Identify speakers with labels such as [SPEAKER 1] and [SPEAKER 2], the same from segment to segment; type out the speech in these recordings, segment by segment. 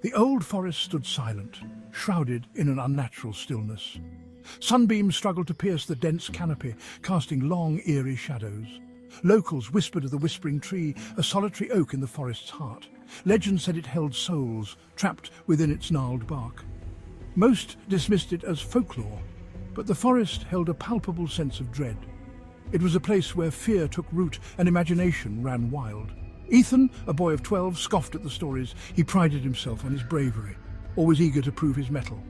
[SPEAKER 1] The old forest stood silent, shrouded in an unnatural stillness. Sunbeams struggled to pierce the dense canopy, casting long, eerie shadows. Locals whispered of the Whispering Tree, a solitary oak in the forest's heart. Legend said it held souls, trapped within its gnarled bark. Most dismissed it as folklore, but the forest held a palpable sense of dread. It was a place where fear took root and imagination ran wild. Ethan, a boy of 12, scoffed at the stories. He prided himself on his bravery, always eager to prove his mettle.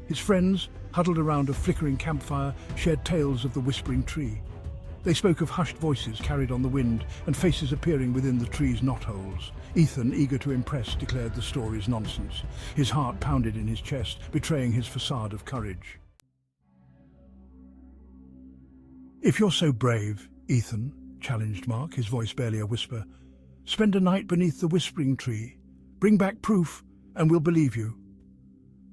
[SPEAKER 1] His friends, huddled around a flickering campfire, shared tales of the Whispering Tree. They spoke of hushed voices carried on the wind and faces appearing within the tree's knotholes. Ethan, eager to impress, declared the stories nonsense. His heart pounded in his chest, betraying his facade of courage. "If you're so brave, Ethan," challenged Mark, his voice barely a whisper, "spend a night beneath the Whispering Tree. Bring back proof, and we'll believe you."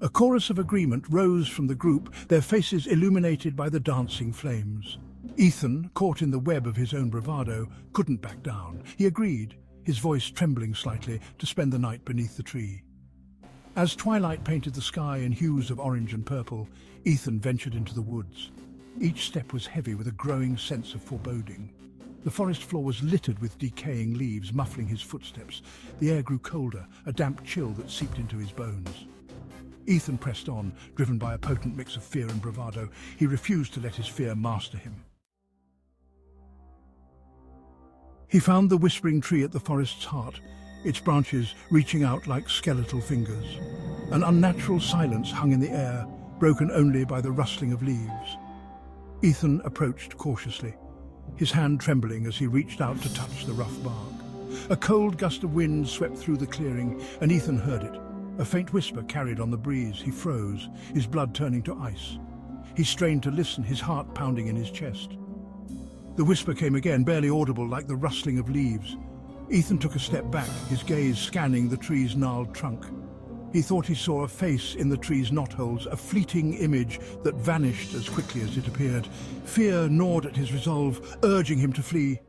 [SPEAKER 1] A chorus of agreement rose from the group, their faces illuminated by the dancing flames. Ethan, caught in the web of his own bravado, couldn't back down. He agreed, his voice trembling slightly, to spend the night beneath the tree. As twilight painted the sky in hues of orange and purple, Ethan ventured into the woods. Each step was heavy with a growing sense of foreboding. The forest floor was littered with decaying leaves, muffling his footsteps. The air grew colder, a damp chill that seeped into his bones. Ethan pressed on, driven by a potent mix of fear and bravado. He refused to let his fear master him. He found the Whispering Tree at the forest's heart, its branches reaching out like skeletal fingers. An unnatural silence hung in the air, broken only by the rustling of leaves. Ethan approached cautiously, his hand trembling as he reached out to touch the rough bark. A cold gust of wind swept through the clearing, and Ethan heard it. A faint whisper carried on the breeze. He froze, his blood turning to ice. He strained to listen, his heart pounding in his chest. The whisper came again, barely audible, like the rustling of leaves. Ethan took a step back, his gaze scanning the tree's gnarled trunk. He thought he saw a face in the tree's knotholes, a fleeting image that vanished as quickly as it appeared. Fear gnawed at his resolve, urging him to flee.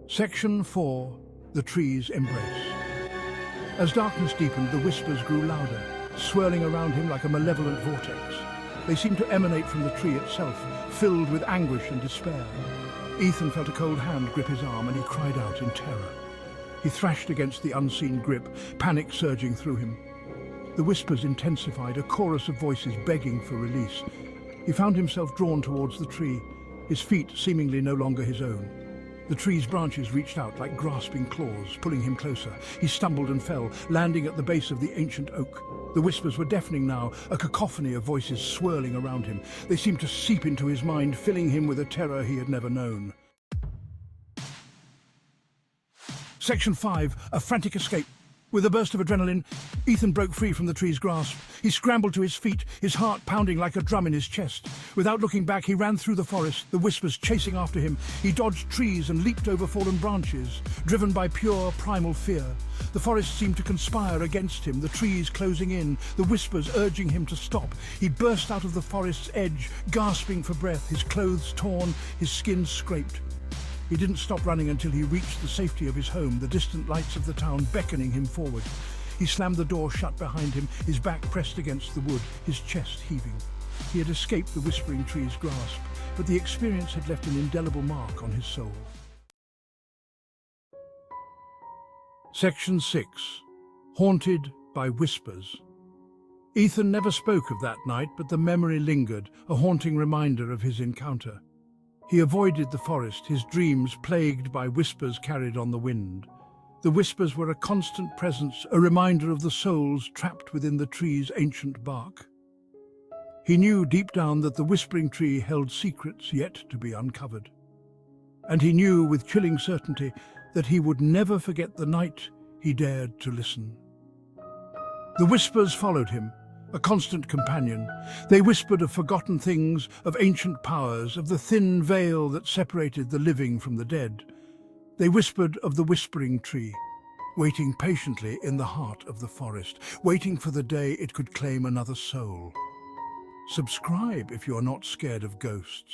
[SPEAKER 1] Section 4. The Tree's Embrace. As darkness deepened, the whispers grew louder, swirling around him like a malevolent vortex. They seemed to emanate from the tree itself, filled with anguish and despair. Ethan felt a cold hand grip his arm, and he cried out in terror. He thrashed against the unseen grip, panic surging through him. The whispers intensified, a chorus of voices begging for release. He found himself drawn towards the tree, his feet seemingly no longer his own. The tree's branches reached out like grasping claws, pulling him closer. He stumbled and fell, landing at the base of the ancient oak. The whispers were deafening now, a cacophony of voices swirling around him. They seemed to seep into his mind, filling him with a terror he had never known. Section 5. A frantic escape. With a burst of adrenaline, Ethan broke free from the tree's grasp. He scrambled to his feet, his heart pounding like a drum in his chest. Without looking back, he ran through the forest, the whispers chasing after him. He dodged trees and leaped over fallen branches, driven by pure, primal fear. The forest seemed to conspire against him, the trees closing in, the whispers urging him to stop. He burst out of the forest's edge, gasping for breath, his clothes torn, his skin scraped. He didn't stop running until he reached the safety of his home, the distant lights of the town beckoning him forward. He slammed the door shut behind him, his back pressed against the wood, his chest heaving. He had escaped the Whispering Tree's grasp, but the experience had left an indelible mark on his soul. Section 6. Haunted by Whispers. Ethan never spoke of that night, but the memory lingered, a haunting reminder of his encounter. He avoided the forest, his dreams plagued by whispers carried on the wind. The whispers were a constant presence, a reminder of the souls trapped within the tree's ancient bark. He knew deep down that the Whispering Tree held secrets yet to be uncovered. And he knew with chilling certainty that he would never forget the night he dared to listen. The whispers followed him, a constant companion. They whispered of forgotten things, of ancient powers, of the thin veil that separated the living from the dead. They whispered of the Whispering Tree, waiting patiently in the heart of the forest, waiting for the day it could claim another soul. Subscribe if you are not scared of ghosts.